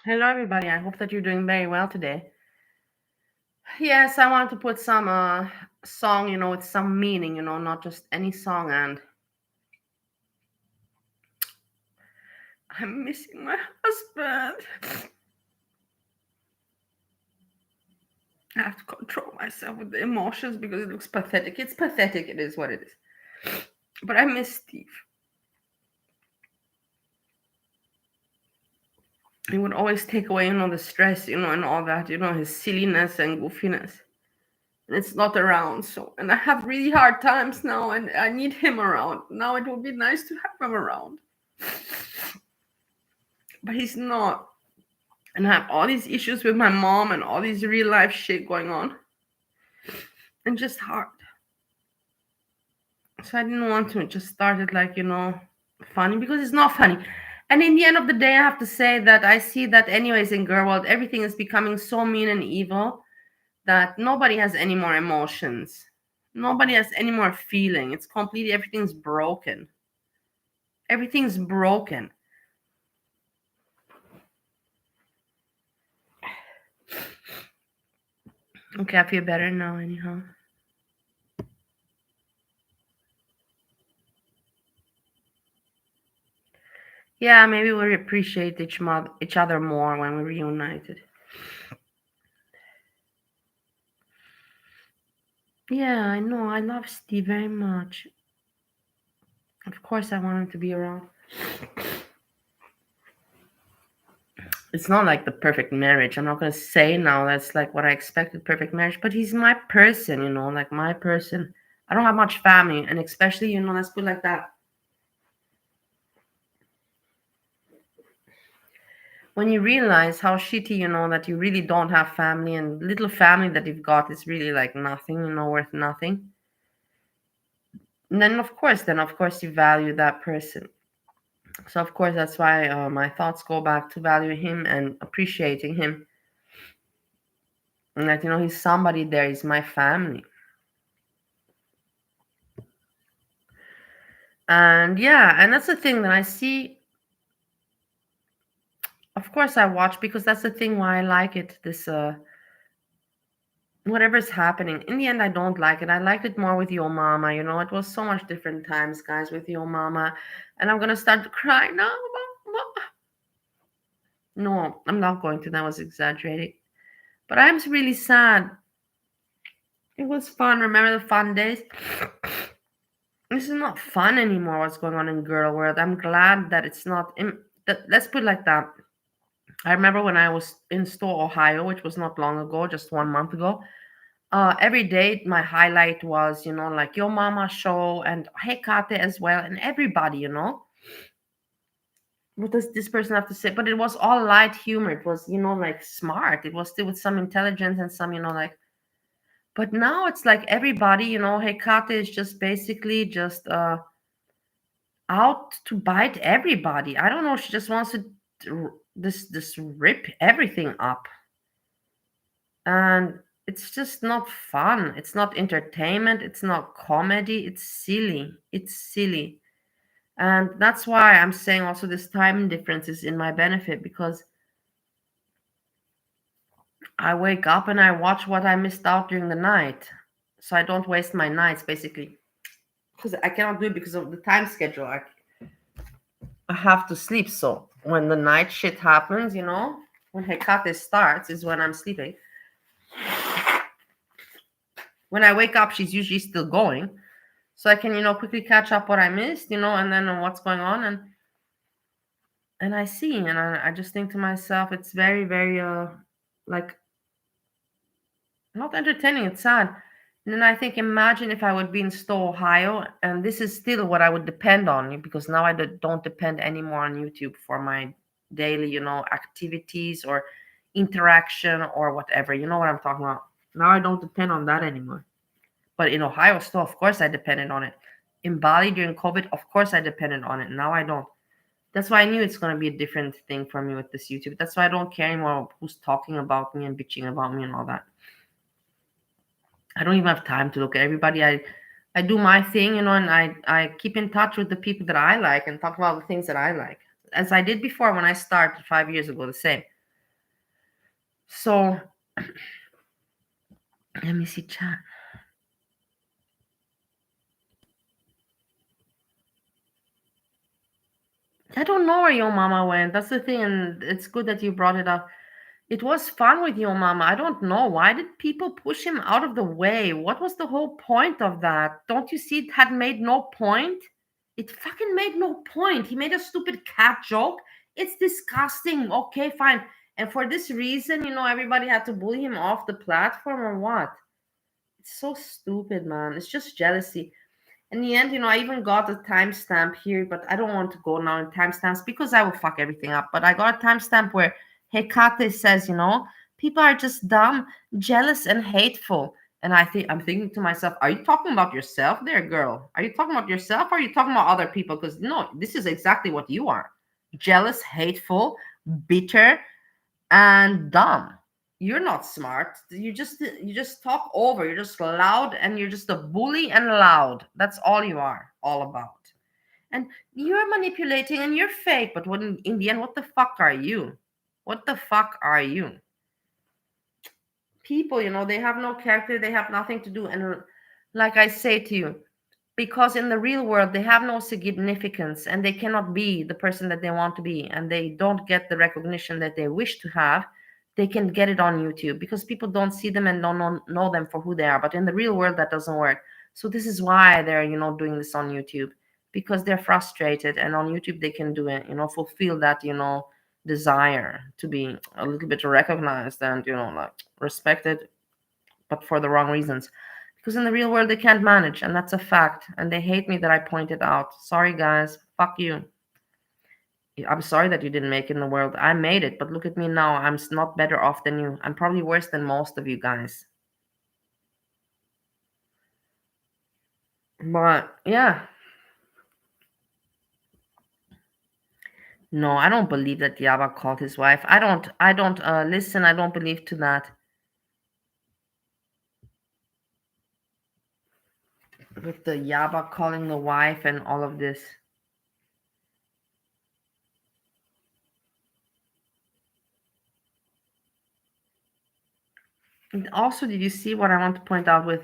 Hello, everybody. I hope that you're doing very well today. Yes, I want to put some song, with some meaning, not just any song. And I'm missing my husband. I have to control myself with the emotions because it looks pathetic. It's pathetic. It is what it is. But I miss Steve. He would always take away, the stress, and all that, his silliness and goofiness. And it's not around. And I have really hard times now, and I need him around. Now it would be nice to have him around. But he's not. And I have all these issues with my mom and all these real life shit going on. And just hard. So I didn't want to just start it like, funny because it's not funny. And in the end of the day, I have to say that I see that anyways in girl world, everything is becoming so mean and evil that nobody has any more emotions. Nobody has any more feeling. It's completely, everything's broken. Everything's broken. Okay, I feel better now, anyhow. Yeah, maybe we'll appreciate each other more when we're reunited. Yeah, I know. I love Steve very much. Of course, I want him to be around. It's not like the perfect marriage. I'm not gonna say now that's like what I expected perfect marriage, but he's my person, like my person. I don't have much family, and especially, let's put it like that. When you realize how shitty, that you really don't have family, and little family that you've got is really like nothing, worth nothing. And then of course you value that person. So of course that's why my thoughts go back to valuing him and appreciating him, and that he's somebody there. He's my family. And yeah, and that's the thing that I see. Of course I watch, because that's the thing why I like it. This whatever's happening, in the end I don't like it. I liked it more with your mama. It was so much different times, guys, with your mama. And I'm gonna start to cry now. No, I'm not going to. That was exaggerating. But I'm really sad. It was fun. Remember the fun days? This is not fun anymore, what's going on in girl world. I'm glad that it's not let's put it like that. I remember when I was in Store, Ohio, which was not long ago, just 1 month ago. Every day my highlight was, like your mama show and Hey Kate as well, and everybody, what does this person have to say? But it was all light humor. It was, like smart. It was still with some intelligence and some, like. But now it's like everybody, Hey Kate is just basically just out to bite everybody. I don't know. She just wants to this rip everything up, and it's just not fun. It's not entertainment. It's not comedy. It's silly. It's silly. And that's why I'm saying also this time difference is in my benefit, because I wake up and I watch what I missed out during the night. So I don't waste my nights, basically. Because I cannot do it because of the time schedule. I have to sleep. So when the night shit happens, when Hecate starts is when I'm sleeping. When I wake up, she's usually still going. So I can, quickly catch up what I missed, and then what's going on. And I see, and I just think to myself, it's very, very, like, not entertaining, it's sad. And then I think, imagine if I would be in Stowe, Ohio, and this is still what I would depend on, because now I don't depend anymore on YouTube for my daily, activities or interaction or whatever. You know what I'm talking about? Now I don't depend on that anymore. But in Ohio, still, of course, I depended on it. In Bali during COVID, of course, I depended on it. Now I don't. That's why I knew it's going to be a different thing for me with this YouTube. That's why I don't care anymore who's talking about me and bitching about me and all that. I don't even have time to look at everybody. I do my thing, and I keep in touch with the people that I like and talk about the things that I like, as I did before when I started 5 years ago, the same. So let me see chat. I don't know where your mama went. That's the thing, and it's good that you brought it up. It was fun with your mama. I don't know. Why did people push him out of the way? What was the whole point of that? Don't you see it had made no point? It fucking made no point. He made a stupid cat joke. It's disgusting. Okay, fine. And for this reason, everybody had to bully him off the platform or what? It's so stupid, man. It's just jealousy. In the end, I even got a timestamp here, but I don't want to go now in timestamps because I will fuck everything up. But I got a timestamp where Hecate says, people are just dumb, jealous, and hateful. And I'm thinking to myself, are you talking about yourself there, girl? Are you talking about yourself, or are you talking about other people? Because no, this is exactly what you are: jealous, hateful, bitter, and dumb. You're not smart. You just talk over. You're just loud, and you're just a bully and loud. That's all you are all about. And you're manipulating and you're fake. But when in the end, what the fuck are you? What the fuck are you? People, they have no character. They have nothing to do. And like I say to you, because in the real world they have no significance and they cannot be the person that they want to be, and they don't get the recognition that they wish to have. They can get it on YouTube because people don't see them and don't know them for who they are, but in the real world that doesn't work. So this is why they're doing this on YouTube, because they're frustrated, and on YouTube they can do it, fulfill that desire to be a little bit recognized and like respected, but for the wrong reasons. Because in the real world, they can't manage, and that's a fact. And they hate me that I pointed out. Sorry, guys. Fuck you. I'm sorry that you didn't make it in the world. I made it, but look at me now. I'm not better off than you. I'm probably worse than most of you guys. But yeah. No, I don't believe that Yaba called his wife. I don't listen, I don't believe to that. With the Yaba calling the wife and all of this. And also, did you see what I want to point out with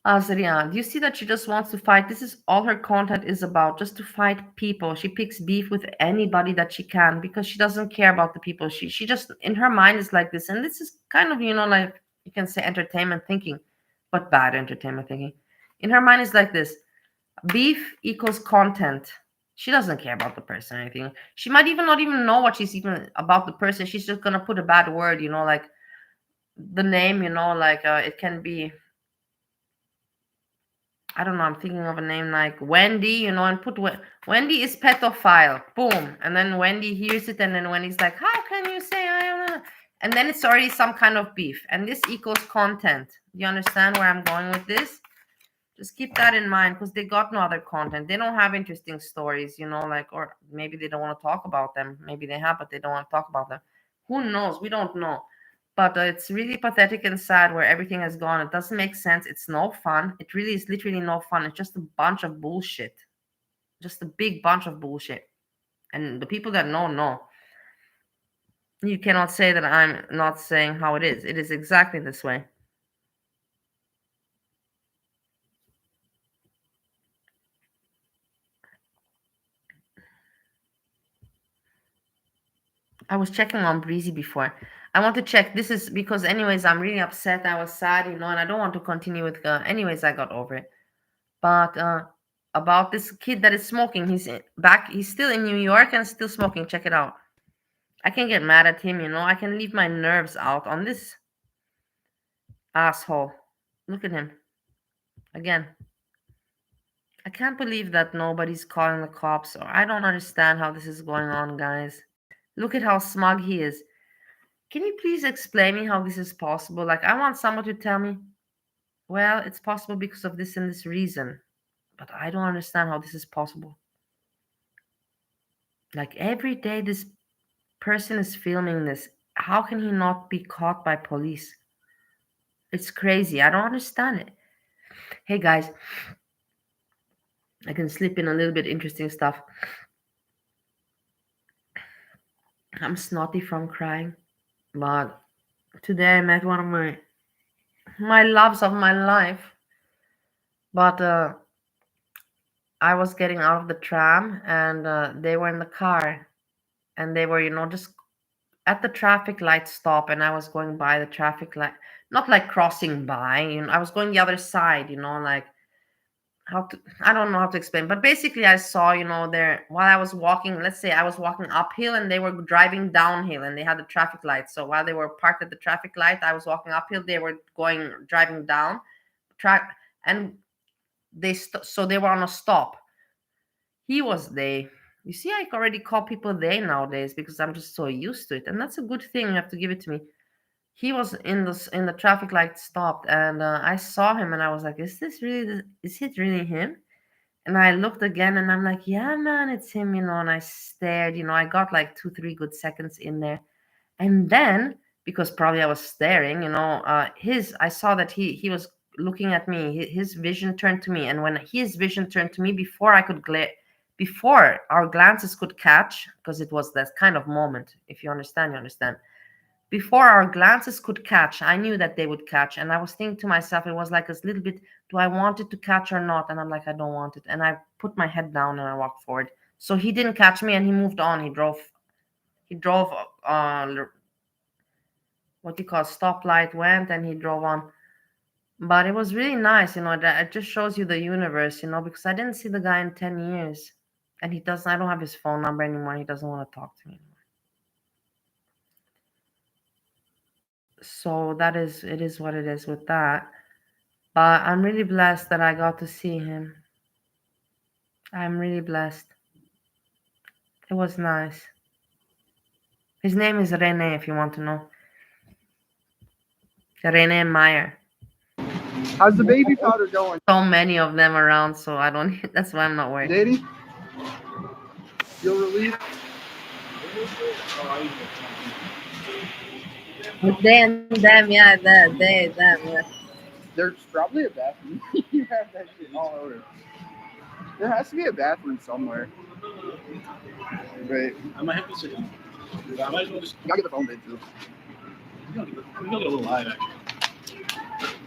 Azria? Do you see that she just wants to fight? This is all her content is about, just to fight people. She picks beef with anybody that she can because she doesn't care about the people. She just, in her mind, is like this. And this is kind of, like you can say entertainment thinking, but bad entertainment thinking. In her mind is like this: beef equals content. She doesn't care about the person or anything. She might even not even know what she's even about the person. She's just gonna put a bad word, like the name, like it can be, I don't know, I'm thinking of a name like Wendy, and put Wendy is pedophile. Boom. And then Wendy hears it, and then Wendy's like, how can you say I am a-" And then it's already some kind of beef. And this equals content. Do you understand where I'm going with this? Just keep that in mind, because they got no other content. They don't have interesting stories, like, or maybe they don't want to talk about them. Maybe they have, but they don't want to talk about them. Who knows? We don't know. But it's really pathetic and sad where everything has gone. It doesn't make sense. It's no fun. It really is literally no fun. It's just a bunch of bullshit. Just a big bunch of bullshit. And the people that know. You cannot say that I'm not saying how it is. It is exactly this way. I was checking on Breezy before. I want to check. This is because, anyways, I'm really upset. I was sad, and I don't want to continue with. Anyways, I got over it. But about this kid that is smoking, back. He's still in New York and still smoking. Check it out. I can get mad at him, I can leave my nerves out on this asshole. Look at him again. I can't believe that nobody's calling the cops, or I don't understand how this is going on, guys. Look at how smug he is. Can you please explain me how this is possible? Like, I want someone to tell me, well, it's possible because of this and this reason. But I don't understand how this is possible. Like, every day this person is filming this. How can he not be caught by police? It's crazy. I don't understand it. Hey, guys, I can slip in a little bit interesting stuff. I'm snotty from crying, but today I met one of my loves of my life. But I was getting out of the tram, and they were in the car, and they were, just at the traffic light stop, and I was going by the traffic light, not like crossing by, I was going the other side, like I don't know how to explain, but basically I saw, there while I was walking, let's say I was walking uphill and they were driving downhill, and they had the traffic light. So while they were parked at the traffic light, I was walking uphill, they were driving down track, and so they were on a stop. They You see, I already call people they nowadays because I'm just so used to it, and that's a good thing. You have to give it to me. He was in the traffic light stopped, and I saw him, and I was like, is it really him? And I looked again, and I'm like, yeah, man, it's him, and I stared, I got like 2, 3 good seconds in there. And then because probably I was staring, I saw that he was looking at me. His vision turned to me, and when his vision turned to me, before I could before our glances could catch, because it was that kind of moment. If you understand, you understand. Before our glances could catch, I knew that they would catch, and I was thinking to myself, it was like a little bit, do I want it to catch or not? And I'm like, I don't want it, and I put my head down and I walked forward. So he didn't catch me, and he moved on. He drove. He drove. What you call stoplight went, and he drove on. But it was really nice, that it just shows you the universe, because I didn't see the guy in 10 years, and he doesn't. I don't have his phone number anymore. He doesn't want to talk to me anymore. So it is what it is with that. But I'm really blessed that I got to see him. I'm really blessed. It was nice. His name is Rene, if you want to know. Rene Meyer. How's the baby powder going? So many of them around, so I don't. That's why I'm not worried. Dating? Feel relieved? They and them, yeah, they, them, yeah. There's probably a bathroom. You have that shit all over. There has to be a bathroom somewhere. Wait. I might have to sit down. I might as well just. You gotta get the phone bid too. We gotta get a little live action.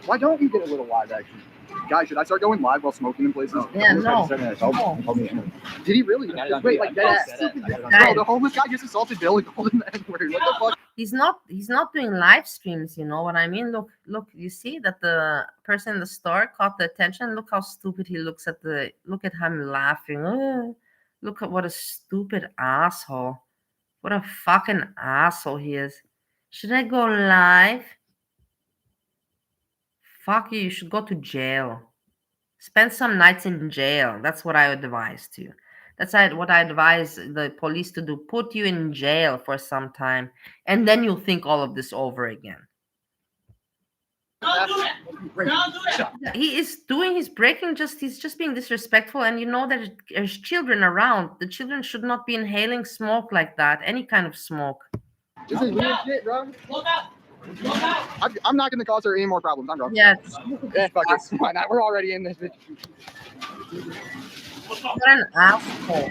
Why don't you get a little live action? Guys, should I start going live while smoking in places? Yeah, no. Did he really? Wait, like that? Bro, the homeless guy just assaulted Bill and called him the N-word. What the fuck? He's not doing live streams, you know what I mean? Look, you see that the person in the store caught the attention. Look how stupid he looks look at him laughing. Oh, look at what a stupid asshole. What a fucking asshole he is. Should I go live? Fuck you, you should go to jail. Spend some nights in jail. That's what I advise to you. That's what I advise the police to do. Put you in jail for some time, and then you'll think all of this over again. He is doing his breaking, he's just being disrespectful, and you know that there's children around. The children should not be inhaling smoke like that, any kind of smoke. This is weird shit, bro. I'm not gonna cause her any more problems. I'm wrong. Yeah, fuck it. Why not? We're already in this bitch. What an asshole.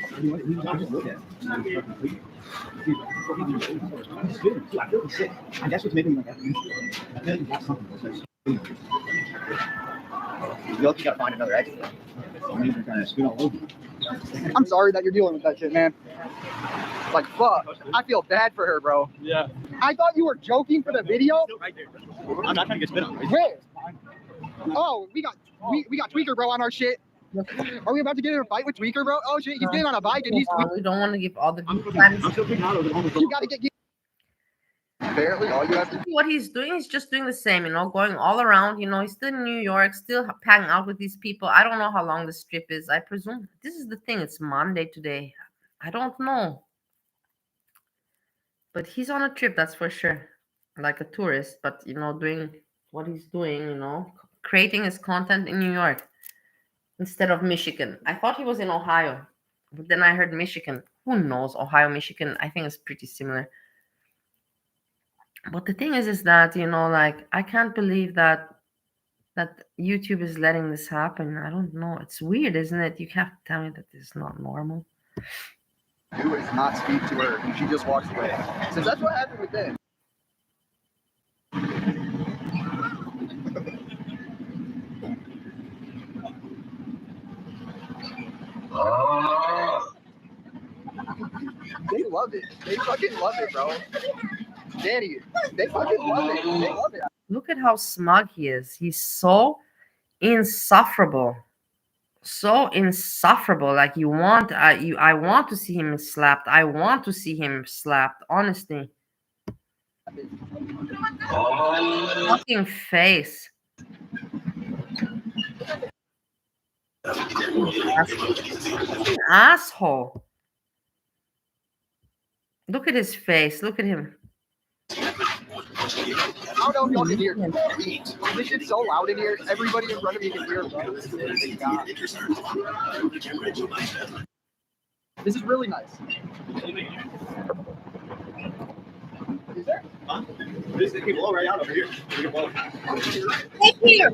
I guess what's making me like I feel like you got something. You also gotta find another exit. I'm sorry that you're dealing with that shit, man. Like, fuck. I feel bad for her, bro. Yeah. I thought you were joking for the video. Right there. I'm not trying to get spit on. Where? Oh, we got Tweaker, bro, on our shit. Are we about to get in a fight with Tweaker, bro? Oh shit, he's getting on a bike and he's. We don't want to give all the. You gotta get. Apparently, all you have to. What he's doing is just doing the same, going all around. He's still in New York, still hanging out with these people. I don't know how long this trip is. I presume this is the thing. It's Monday today. I don't know. But he's on a trip, that's for sure. Like a tourist, but doing what he's doing, creating his content in New York instead of Michigan. I thought he was in Ohio, but then I heard Michigan. Who knows? Ohio, Michigan, I think it's pretty similar. But the thing is that, I can't believe that YouTube is letting this happen. I don't know. It's weird, isn't it? You have to tell me that this is not normal. Do is not speak to her, and she just walks away. Since that's what happened with them. They love it. They fucking love it, bro. Daddy, they fucking love it. They love it. Look at how smug he is. He's so insufferable. So insufferable. Like I want to see him slapped. I want to see him slapped, honestly. Fucking face. Asshole. Look at his face. Look at him. I don't know if y'all can hear. This shit's so loud in here. Everybody in front of me can hear. This is really nice. Is there? Huh? This thing can blow right out over here. Hey, Peter.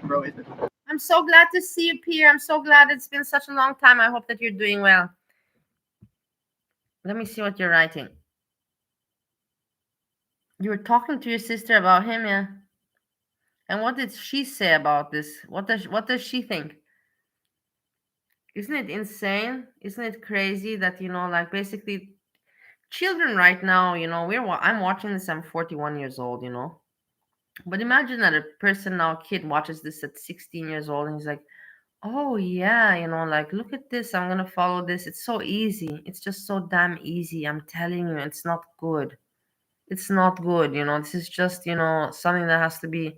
Bro, is it? I'm so glad to see you, Peter. I'm so glad it's been such a long time. I hope that you're doing well. Let me see what you're writing. You were talking to your sister about him, yeah? And what did she say about this? What does she think? Isn't it insane? Isn't it crazy that, like basically children right now, I'm watching this, I'm 41 years old, But imagine that a person now, a kid watches this at 16 years old and he's like, oh yeah, like look at this, I'm gonna follow this. It's so easy. It's just so damn easy. I'm telling you, it's not good. It's not good, This is just, something that has to be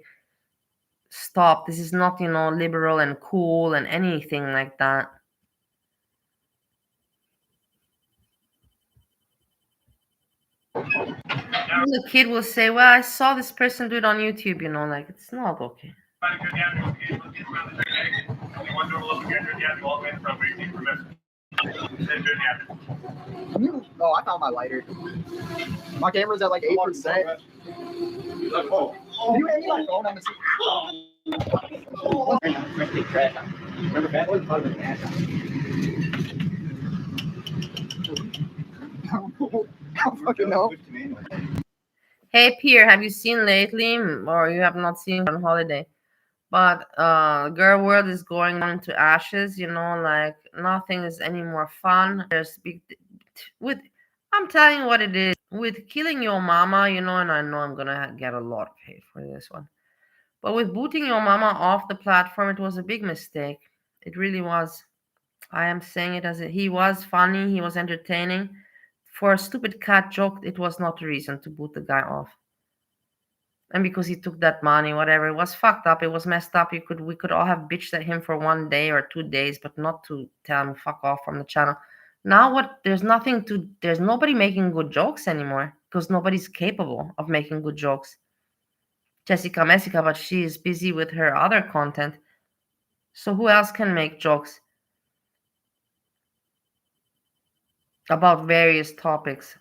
stopped. This is not, liberal and cool and anything like that. The kid will say, well, I saw this person do it on YouTube, like it's not okay. Oh, I found my lighter. My camera's at like 8%. Oh. Can you hand me my phone on the seat? Remember Bad Boys? I was an ass. I don't fucking know. Hey, Pierre, have you seen lately, or you have not seen on holiday? But girl world is going into ashes, like nothing is any more fun. There's big with I'm telling you what it is. With killing your mama, and I know I'm gonna get a lot of hate for this one. But with booting your mama off the platform, it was a big mistake. It really was. I am saying it as he was funny, he was entertaining. For a stupid cat joke, it was not a reason to boot the guy off. And because he took that money, whatever, it was fucked up, it was messed up. We could all have bitched at him for 1 day or 2 days, but not to tell him fuck off from the channel. Now what? There's nobody making good jokes anymore because nobody's capable of making good jokes. Jessica Messica, but she is busy with her other content. So who else can make jokes about various topics?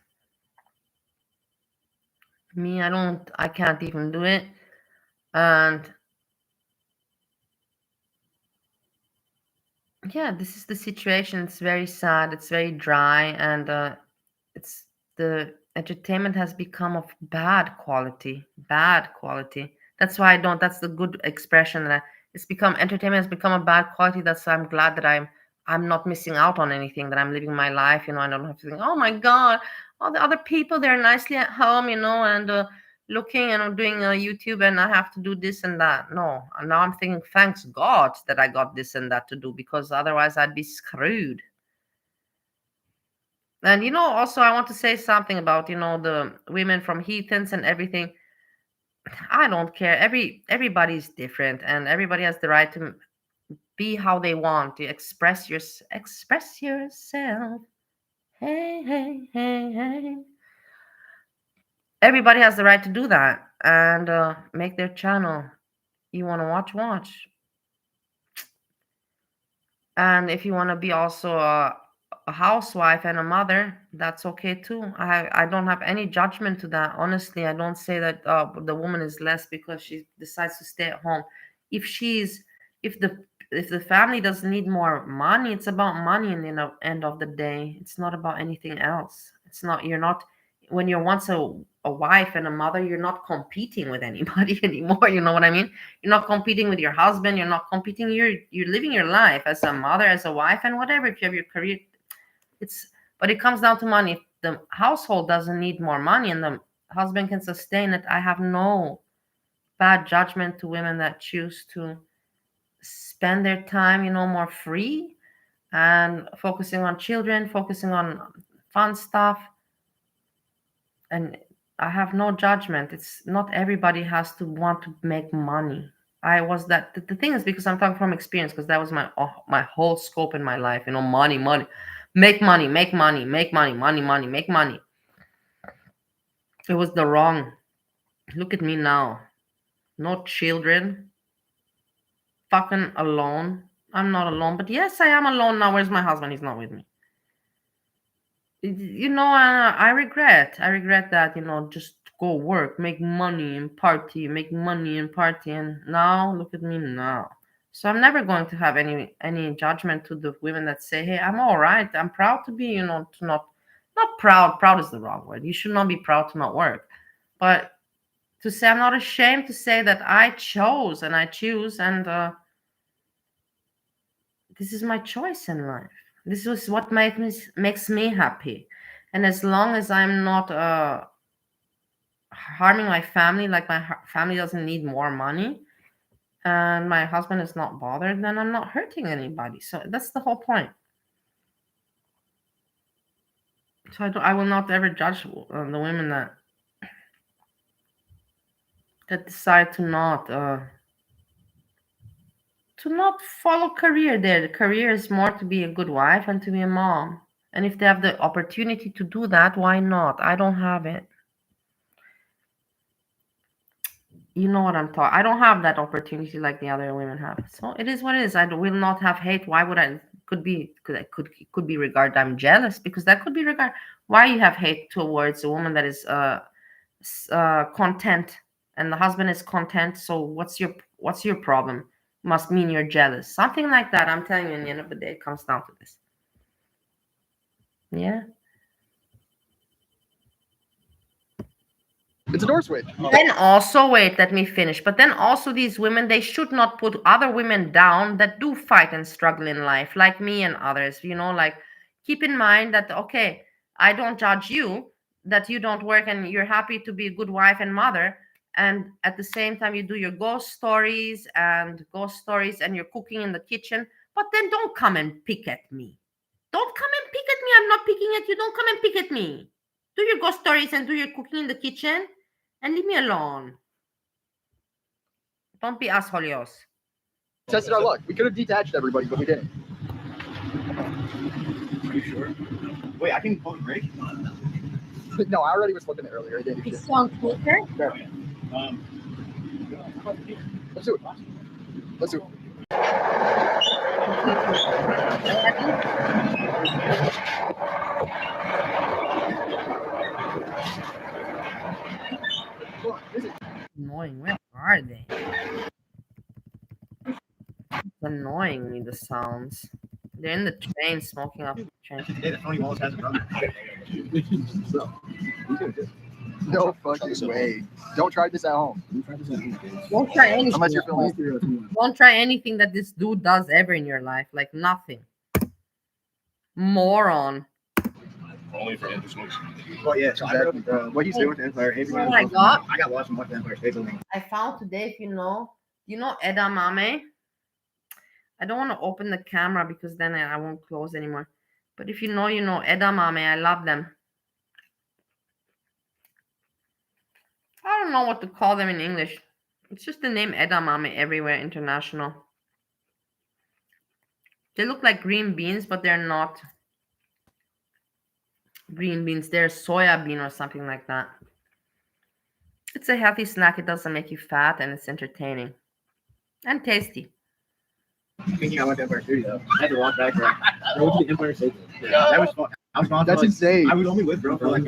Me, I can't even do it. And yeah, this is the situation. It's very sad. It's very dry, and it's the entertainment has become of bad quality. Bad quality. That's why I don't. That's the good expression that it's become. Entertainment has become a bad quality. That's why I'm glad that I'm not missing out on anything. That I'm living my life. I don't have to think. Oh my God, all the other people they're nicely at home. And looking and doing YouTube, and I have to do this and that. No, and now I'm thinking, thanks God that I got this and that to do, because otherwise I'd be screwed. And also I want to say something about the women from Heathens and everything. I don't care. Everybody's different, and everybody has the right to be how they want to express yourself. Hey, hey, hey, hey. Everybody has the right to do that and make their channel. You want to watch. And if you want to be also a housewife and a mother, that's okay too. I don't have any judgment to that. Honestly, I don't say that the woman is less because she decides to stay at home. If she's if the family doesn't need more money, it's about money in the end of the day. It's not about anything else. It's not You're not, when you're once a wife and a mother, you're not competing with anybody anymore. You know what I mean? You're not competing with your husband. You're not competing. You're living your life as a mother, as a wife, and whatever. If you have your career, but it comes down to money. If the household doesn't need more money and the husband can sustain it, I have no bad judgment to women that choose to spend their time, more free and focusing on children, focusing on fun stuff. And I have no judgment. It's not everybody has to want to make money. I was that the thing is, because I'm talking from experience, because that was my whole scope in my life. Money, make money, make money, make money, money, make money. It was the wrong. Look at me now. No children. Fucking alone. I'm not alone, but yes, I am alone now. Where's my husband? He's not with me. You know, I regret that, just go work, make money and party, and now look at me now. So I'm never going to have any judgment to the women that say, hey, I'm all right, I'm proud to be, to not proud is the wrong word. You should not be proud to not work, but to say I'm not ashamed to say that I chose and I choose, and this is my choice in life. This is what makes me happy. And as long as I'm not harming my family, like my family doesn't need more money, and my husband is not bothered, then I'm not hurting anybody. So that's the whole point. So I will not ever judge the women that decide to not follow career. Their career is more to be a good wife and to be a mom. And if they have the opportunity to do that, why not? I don't have it. You know what I'm talking. I don't have that opportunity like the other women have. So it is what it is. I will not have hate. Why would I? Could be regarded. I'm jealous because that could be regarded. Why you have hate towards a woman that is content and the husband is content? So what's your problem? Must mean you're jealous. Something like that. I'm telling you, in the end of the day, it comes down to this. Yeah. It's a door switch. Then also, wait, let me finish. But then also these women, they should not put other women down that do fight and struggle in life, like me and others. Like keep in mind that, okay, I don't judge you, that you don't work and you're happy to be a good wife and mother. And at the same time, you do your ghost stories and you're cooking in the kitchen. But then don't come and pick at me. Don't come and pick at me. I'm not picking at you. Don't come and pick at me. Do your ghost stories and do your cooking in the kitchen and leave me alone. Don't be assholes. Tested our luck. We could have detached everybody, but we didn't. Are you sure? Wait, I can pull the brake? No, I already was flipping it earlier. I didn't. It's on Twitter. Let's do it. Let's do it. Annoying. Where are they? It's annoying me, the sounds. They're in the train smoking up the train. Hey, the Tony Wallace has a brother. No fucking way. Don't try this at home. Don't try anything. Unless you're filming. Don't try anything that this dude does ever in your life. Like nothing. Moron. Only for anti-smokes. Well, yeah, so Exactly. I heard what he's doing with Empire. Oh my God. I got lost in watching Empire State Building. I found today, if you know edamame. I don't want to open the camera because then I won't close anymore. But if you know edamame. I love them. I don't know what to call them in English. It's just the name edamame everywhere international. They look like green beans, but they're not green beans. They're soya bean or something like that. It's a healthy snack. It doesn't make you fat, and it's entertaining and tasty. Thinking I went to Empire Studio. I had to walk back there. I went to the Empire State. That was fun. I was gone. That's for, like, insane. I was only with bro for like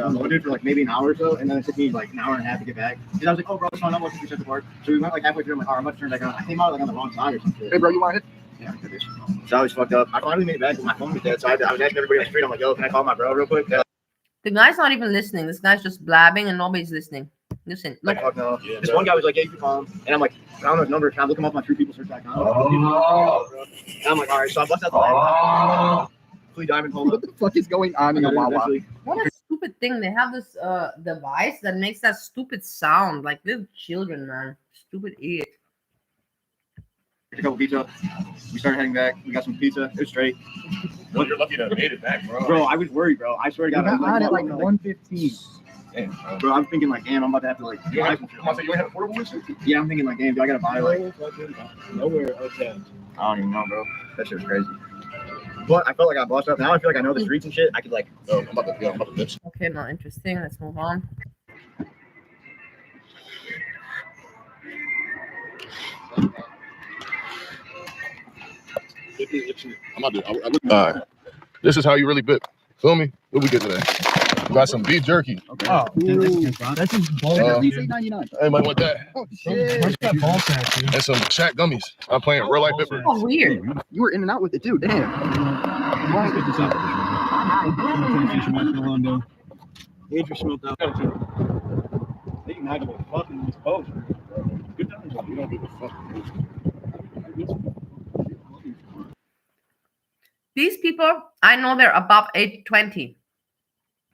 maybe an hour or so, and then it took me like an hour and a half to get back. Because I was like, oh bro, it's fine. I'm watching the park. So we went like halfway through. I'm like, all right, I'm about to turn back on. I came out like on the wrong side or something. Hey, bro, you want to hit? Yeah, I could do. So I was fucked up. I finally made it back, but my phone was dead. So I was asking everybody on the street. I'm like, yo, can I call my bro real quick? The guy's not even listening. This guy's just blabbing, and nobody's listening. Listen, look. Like, fuck no. Yeah, this bro. one guy was like, yeah, you can call him. And I'm like, I don't know his number. Can I look him up on TruePeopleSearch.com? And I'm like, all right. So I bust out the laptop. Fully diamond pulled up. What the fuck is going on in the Wawa? What a stupid thing. They have this device that makes that stupid sound like little children, man. Stupid idiot. A couple pizza. We started heading back. We got some pizza. It was straight. Well, you're lucky to have made it back, bro. Bro, I was worried, bro. I swear to We God. I got was on at like like 1:15. Damn, bro. bro, I'm thinking like, damn, I'm about to have to like. You ain't have a portable with you? Yeah, I'm thinking like, damn, do I gotta buy like? Nowhere. Okay. I don't even know, bro. That shit was crazy. But I felt like I bossed up. Now I feel like I know the streets and shit. I could like. Oh, I'm about to ditch. Okay, not interesting. Let's move on. I'm about to. All right. This is how you really bit. Feel me? What we get today? Got some beef jerky. Okay. Oh, That's just ball. Uh, $8.99. Anybody want that? Oh shit! Where's that ball sack, dude? And some Shaq gummies. I'm playing real life Bipper. Oh, weird. You were in and out with it too. Damn. Let's get this up. Finish marshmallow dough. Adria smoked out. They can have a fucking this post. Good times. You don't give a fuck. These people, I know they're above 820.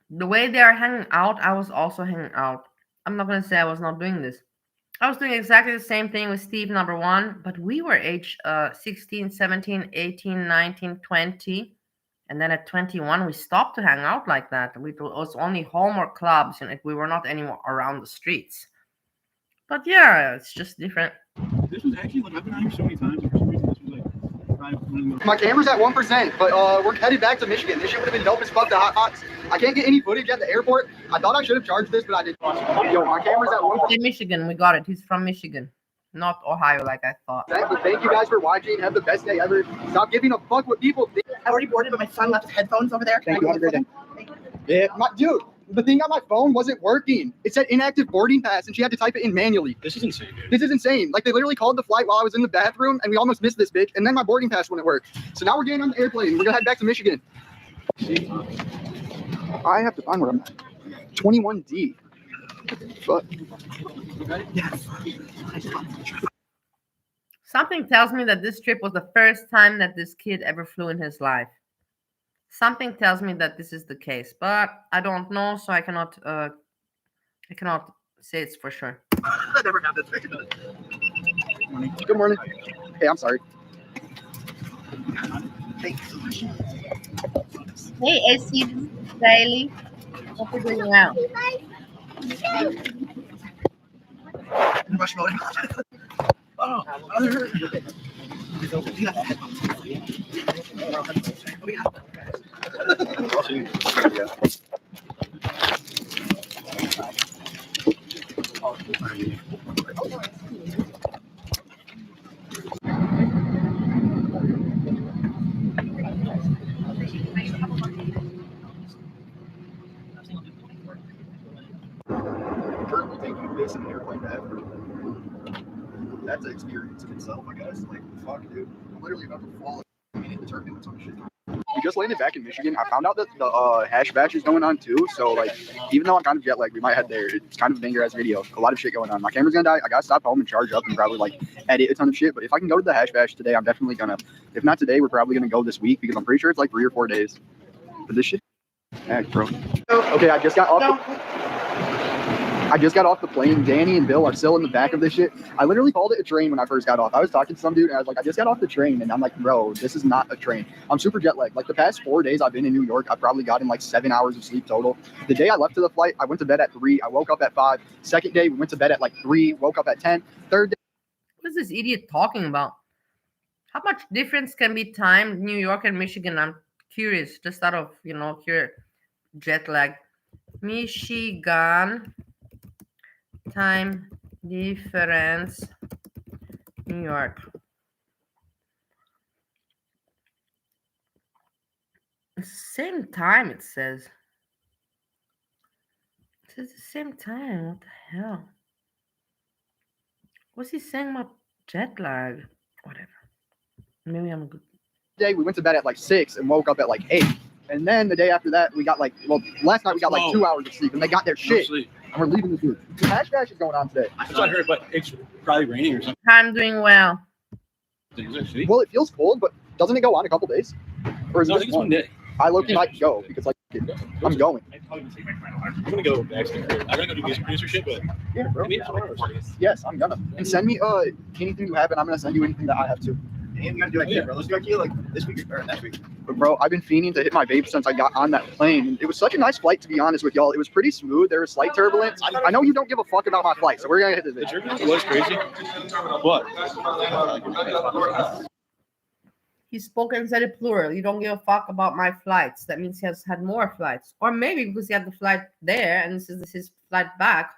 The way they are hanging out, I was also hanging out. I'm not going to say I was not doing this. I was doing exactly the same thing with Steve, number one, but we were age 16, 17, 18, 19, 20. And then at 21, we stopped to hang out like that. It was only home or clubs, and we were not anymore around the streets. But yeah, it's just different. This was actually like I've been out here so many times, and for some reason this was like My camera's at 1%, but we're headed back to Michigan. This shit would have been dope as fuck to hot hots. I can't get any footage at the airport. I thought I should have charged this, but I didn't. Yo, my camera's at 1%. In Michigan, we got it. He's from Michigan, not Ohio like I thought. Thank you guys for watching. Have the best day ever. Stop giving a fuck what people think. I already boarded, but my son left his headphones over there. Thank you. Have a great day. Yeah, dude, the thing on my phone wasn't working. It said inactive boarding pass, and she had to type it in manually. This is insane, dude. This is insane. Like, they literally called the flight while I was in the bathroom, and we almost missed this bitch, and then my boarding pass wouldn't work. So now we're getting on the airplane. We're gonna head back to Michigan. I have to find where I'm at. 21D. Fuck. Something tells me that this trip was the first time that this kid ever flew in his life. Something tells me that this is the case, but I don't know, so I cannot say it's for sure. I never had this. Good morning. Hey, I'm sorry. Thanks so much. Hey, AC Daily. Hope you're doing well. Marshmallow. Oh, other. You got the headphones. We got them. Currently taking this in an airplane bathroom. That's an experience in itself, I guess. Like, fuck, dude. I'm literally about to fall in the turbulence on shit. We just landed back in Michigan. I found out that the hash bash is going on too. So, like, even though I'm kind of jet lagged, we might head there. It's kind of a banger ass video. A lot of shit going on. My camera's gonna die. I gotta stop home and charge up and probably like edit a ton of shit. But if I can go to the hash bash today, I'm definitely gonna. If not today, we're probably gonna go this week because I'm pretty sure it's like 3 or 4 days. But this shit, heck, bro. Okay, I just got off the plane. Danny and Bill are still in the back of this shit. I literally called it a train when I first got off. I was talking to some dude and I was like, I just got off the train. And I'm like, bro, this is not a train. I'm super jet lagged. Like the past 4 days I've been in New York, I've probably gotten like 7 hours of sleep total. The day I left to the flight, I went to bed at 3. I woke up at 5. Second day, we went to bed at like 3, woke up at 10. Third day. What is this idiot talking about? How much difference can be time New York and Michigan? I'm curious, just out of, jet lag. Michigan time difference, New York. Same time, it says. It says the same time. What the hell? What's he saying about jet lag? Whatever. Maybe I'm good. Day we went to bed at like 6 and woke up at like 8. And then the day after that, we got like, last night we got like 2 hours of sleep and they got their shit. And we're leaving this dude. The hash bash is going on today. That's what I heard, but it's probably raining or something. I'm doing well. Well, it feels cold, but doesn't it go on a couple days? Or is it No, I just think it's 1 day. I low-key might go because like I'm going. I'm gonna go actually. I'm gonna go do music producer shit, but Yeah, bro. maybe tomorrow. Yes, I'm gonna. And send me anything you have, and I'm gonna send you anything that I have too. And we gotta do IKEA, bro. Let's do IKEA like this week or next week. But bro, I've been fiending to hit my vape since I got on that plane. It was such a nice flight, to be honest with y'all. It was pretty smooth. There was slight turbulence. I know you don't give a fuck about my flight, so we're gonna hit this. The turbulence was crazy, but He spoke and said it plural. You don't give a fuck about my flights. That means he has had more flights. Or maybe because he had the flight there and this is his flight back,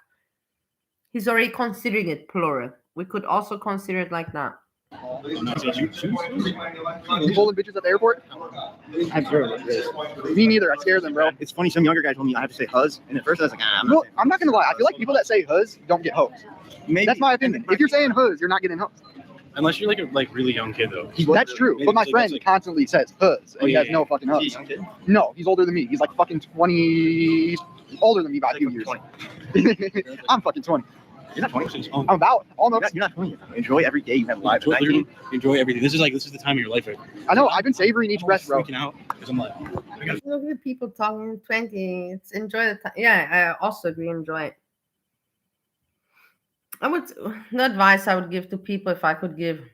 he's already considering it plural. We could also consider it like that. I'm not saying you choose. You pulling bitches at the airport? I have zero race. Me neither. I scare them, bro. It's funny. Some younger guys told me I have to say huz, and at first I was like, Well, I'm not gonna lie. I feel like people that say huz don't get hoes. Maybe. That's my opinion. If you're saying huz, you're not getting hoes. Unless you're like a really young kid though. That's true. But my friend constantly says huz, and he has no fucking Is huz. he a young kid? No, he's older than me. He's like fucking 20. He's older than me by a few years. 20. I'm fucking 20. You're not 20. I'm about almost. You're not 20. Enjoy every day you have alive. Enjoy everything. This is the time of your life. Right? I know. I've been savoring each breath, bro. Freaking out because I'm like, Look at the people talking 20. It's enjoy the time. Yeah, I also agree. Enjoy it. The advice I would give to people, if I could give,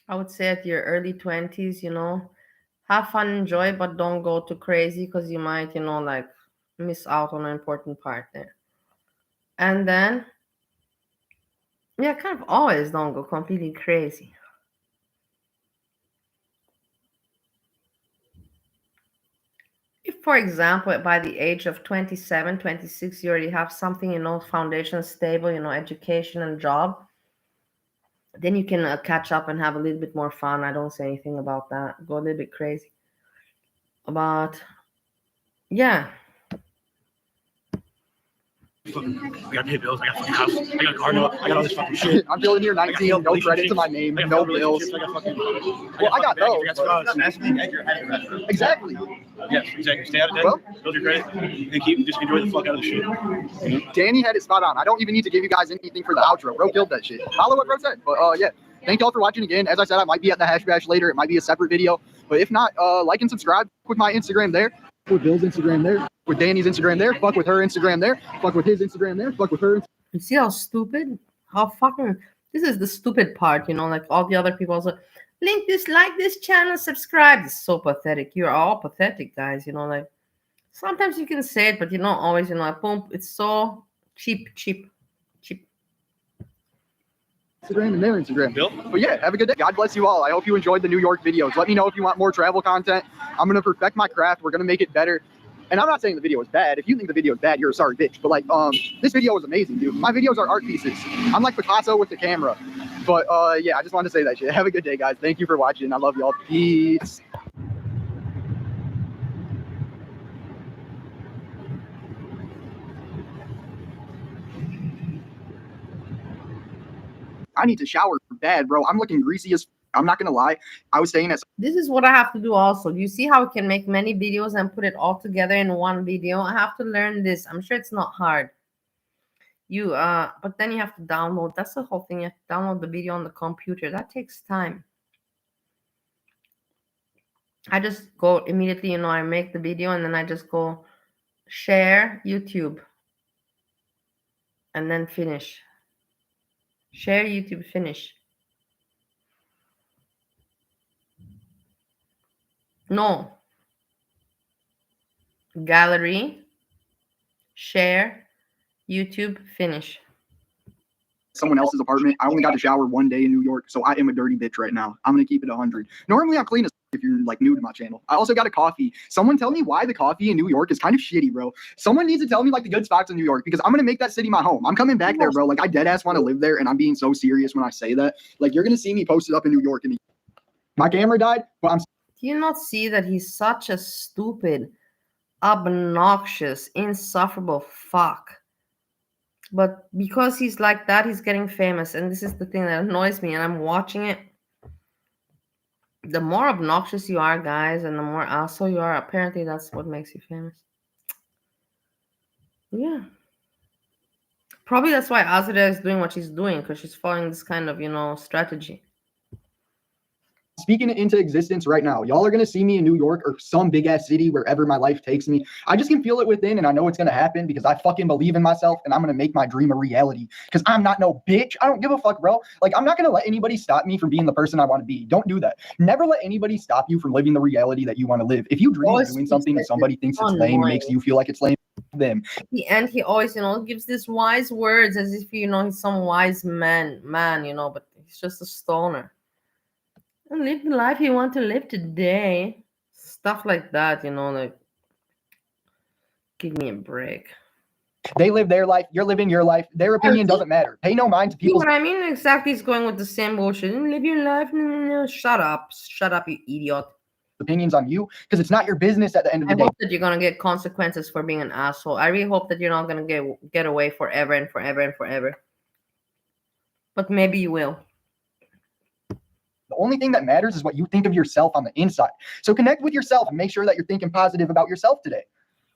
I would say at your early 20s, have fun, enjoy, but don't go too crazy because you might, like miss out on an important part there. And then, kind of always don't go completely crazy. If, for example, by the age of 27, 26, you already have something, foundation stable, education and job, then you can catch up and have a little bit more fun. I don't say anything about that. Go a little bit crazy. But, yeah. I gotta pay bills. I got a fucking house. I got a car note. I got all this fucking shit. I'm feeling here 19. No credit to my name. No bills. I got fucking. Well, I got those. Exactly. Yes, exactly. Stay out of debt. Well, build your credit, and just enjoy the fuck out of the shit. Danny had it spot on. I don't even need to give you guys anything for the outro. Bro killed that shit. Follow what bro said. But yeah, thank y'all for watching again. As I said, I might be at the Hash Bash later. It might be a separate video. But if not, like and subscribe with my Instagram there. With Bill's Instagram there. With Danny's Instagram there. Fuck with her Instagram there. Fuck with his Instagram there. Fuck with her. You see how stupid? How fucking... This is the stupid part, like all the other people also... Link this, like this channel, subscribe. It's so pathetic. You're all pathetic, guys. Like sometimes you can say it, but you don't always. Boom. It's so cheap. Instagram and their Instagram. Bill? But yeah, have a good day. God bless you all. I hope you enjoyed the New York videos. Let me know if you want more travel content. I'm gonna perfect my craft. We're gonna make it better. And I'm not saying the video is bad. If you think the video is bad, you're a sorry bitch. But like, this video was amazing, dude. My videos are art pieces. I'm like Picasso with the camera. But yeah, I just wanted to say that shit. Have a good day, guys. Thank you for watching. I love y'all. Peace. I need to shower bad, bro. I'm looking greasy as... I'm not gonna lie. I was staying at... This is what I have to do also. You see how I can make many videos and put it all together in one video? I have to learn this. I'm sure it's not hard. But then you have to download. That's the whole thing. You have to download the video on the computer. That takes time. I just go immediately, I make the video and then I just go share YouTube and then finish. Share YouTube, finish. No. Gallery, share, YouTube, finish. Someone else's apartment. I only got to shower one day in New York, so I am a dirty bitch right now. I'm gonna keep it 100. Normally I'm clean as if you're like new to my channel. I also got a coffee. Someone tell me why the coffee in New York is kind of shitty, bro. Someone needs to tell me like the good spots in New York, because I'm gonna make that city my home. I'm coming back there, bro. Like I dead ass want to live there, and I'm being so serious when I say that. Like you're gonna see me posted up in New York. My camera died, but I'm... Do you not see that he's such a stupid, obnoxious, insufferable fuck? But because he's like that, he's getting famous. And this is the thing that annoys me. And I'm watching it. The more obnoxious you are, guys, and the more asshole you are, apparently that's what makes you famous. Yeah. Probably that's why Azria is doing what she's doing, because she's following this kind of, strategy. Speaking it into existence right now. Y'all are going to see me in New York or some big ass city, wherever my life takes me. I just can feel it within, and I know it's going to happen because I fucking believe in myself, and I'm going to make my dream a reality because I'm not no bitch. I don't give a fuck, bro. Like, I'm not going to let anybody stop me from being the person I want to be. Don't do that. Never let anybody stop you from living the reality that you want to live. If you dream of doing something and somebody thinks it's lame, makes you feel like it's lame, them. The end, he always, gives these wise words as if, he's some wise man, but he's just a stoner. And live the life you want to live today. Stuff like that, like, give me a break. They live their life. You're living your life. Their opinion doesn't matter. Pay no mind to people. What I mean exactly is going with the same bullshit. Live your life. No. Shut up. Shut up, you idiot. opinions on you because it's not your business at the end of I the day. hope that you're gonna get consequences for being an asshole. I really hope that you're not gonna get away forever and forever and forever. But maybe you will. The only thing that matters is what you think of yourself on the inside. So connect with yourself and make sure that you're thinking positive about yourself today.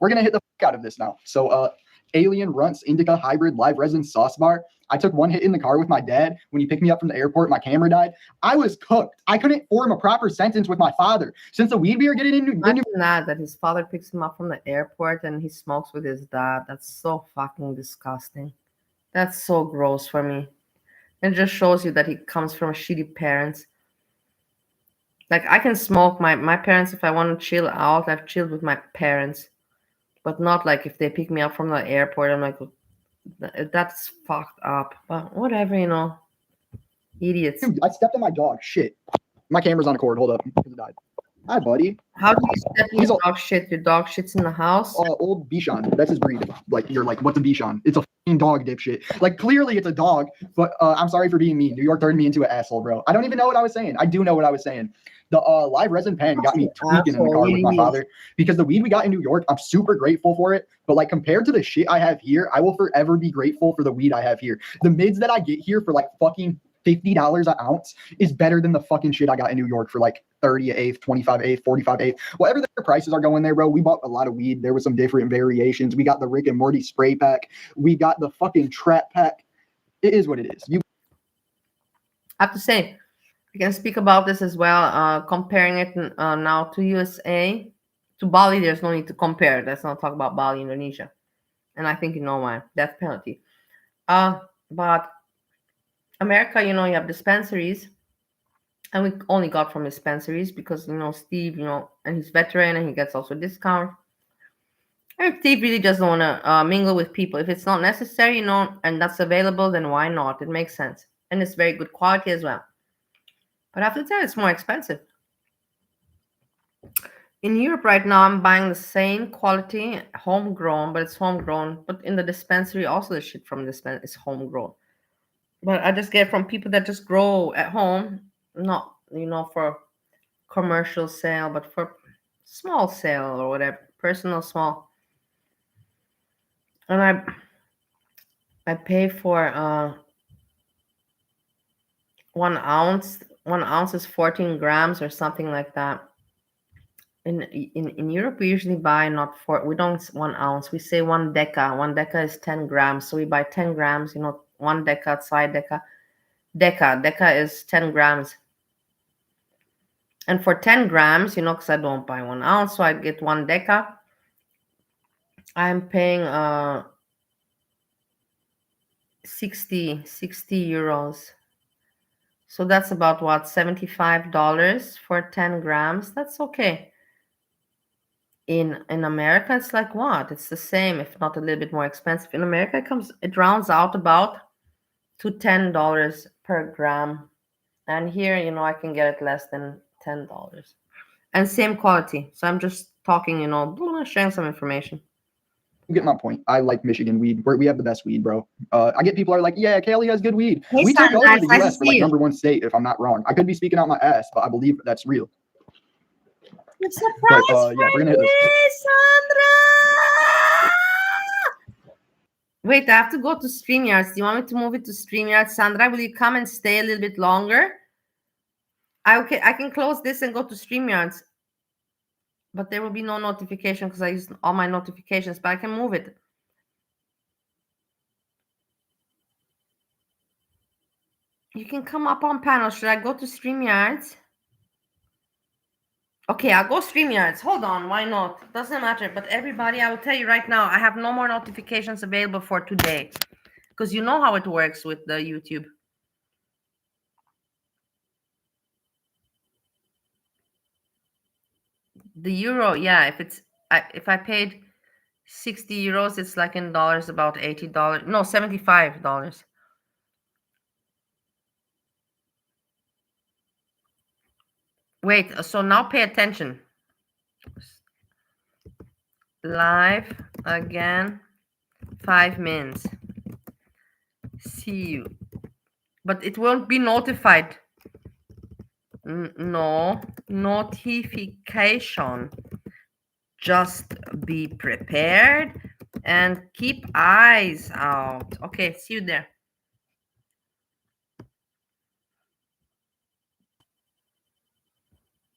We're going to hit the fuck out of this now. So Alien Runts Indica Hybrid Live Resin Sauce Bar. I took one hit in the car with my dad. When he picked me up from the airport, my camera died. I was cooked. I couldn't form a proper sentence with my father. Since the weed we were getting into... Imagine that his father picks him up from the airport and he smokes with his dad. That's so fucking disgusting. That's so gross for me. It just shows you that he comes from shitty parents. Like, I can smoke my parents if I want to chill out. I've chilled with my parents. But not like if they pick me up from the airport. I'm like, that's fucked up. But whatever, you know. Idiots. Dude, I stepped on my dog. Shit. My camera's on a cord. Hold up. It died. Hi, buddy. How do you step in your dog shit? Your dog shits in the house? Old Bichon. That's his breed. Like, you're like, what's a Bichon? It's a fucking dog, dipshit. Like, clearly it's a dog, but I'm sorry for being mean. New York turned me into an asshole, bro. I don't even know what I was saying. I do know what I was saying. The live resin pen got me tweaking in the car with my father because the weed we got in New York, I'm super grateful for it. But like compared to the shit I have here, I will forever be grateful for the weed I have here. The mids that I get here for like fucking $50 an ounce is better than the fucking shit I got in New York for like 30 an eighth, 25 eighth, 45 eighth, whatever their prices are going there, bro. We bought a lot of weed. There was some different variations. We got the Rick and Morty spray pack. We got the fucking trap pack. It is what it is. I have to say, I can speak about this as well. Comparing it now to USA, to Bali, there's no need to compare. Let's not talk about Bali, Indonesia. And I think you know why. Death penalty. But America, you know, you have dispensaries. And we only got from dispensaries because, you know, Steve, you know, and he's veteran and he gets also a discount. And Steve really doesn't want to mingle with people. If it's not necessary, you know, and that's available, then why not? It makes sense. And it's very good quality as well. But after that, it's more expensive. In Europe right now, I'm buying the same quality, homegrown, but it's homegrown. But in the dispensary, also the shit from dispensary is homegrown. But I just get it from people that just grow at home, not, you know, for commercial sale, but for small sale or whatever, personal small. And I pay for 1 ounce. 1 ounce is 14 grams or something like that. In Europe, we usually buy we don't 1 ounce. We say 1 deca. 1 deca is 10 grams. So we buy 10 grams, you know, 1 deca outside deca. Deca is 10 grams. And for 10 grams, you know, because I don't buy 1 ounce, so I get 1 deca. I'm paying 60 euros. So that's about what, $75 for 10 grams. That's okay. In America, it's like what? It's the same, if not a little bit more expensive. In America, it rounds out about to $10 per gram. And here, you know, I can get it less than $10. And same quality. So I'm just talking, you know, sharing some information. You get my point. I like Michigan weed. We have the best weed, bro. I get people are like, yeah, Cali has good weed. Hey, we took over the nice U.S. for like #1 state, if I'm not wrong. I could be speaking out my ass, but I believe that's real. It's a surprise for yeah, we're gonna hit this. Sandra! Wait, I have to go to StreamYards. Do you want me to move it to StreamYards? Sandra, will you come and stay a little bit longer? I can close this and go to StreamYards. But there will be no notification because I used all my notifications, but I can move it. You can come up on panel. Should I go to StreamYards? Okay, I'll go StreamYards. Hold on, why not? Doesn't matter. But everybody, I will tell you right now, I have no more notifications available for today. Because you know how it works with the YouTube. The euro, yeah, if I paid 60 euros, it's like in dollars about $80. No, $75. Wait, so now pay attention. Live again, 5 minutes. See you. But it won't be notified. No notification. Just be prepared and keep eyes out. Okay, see you there.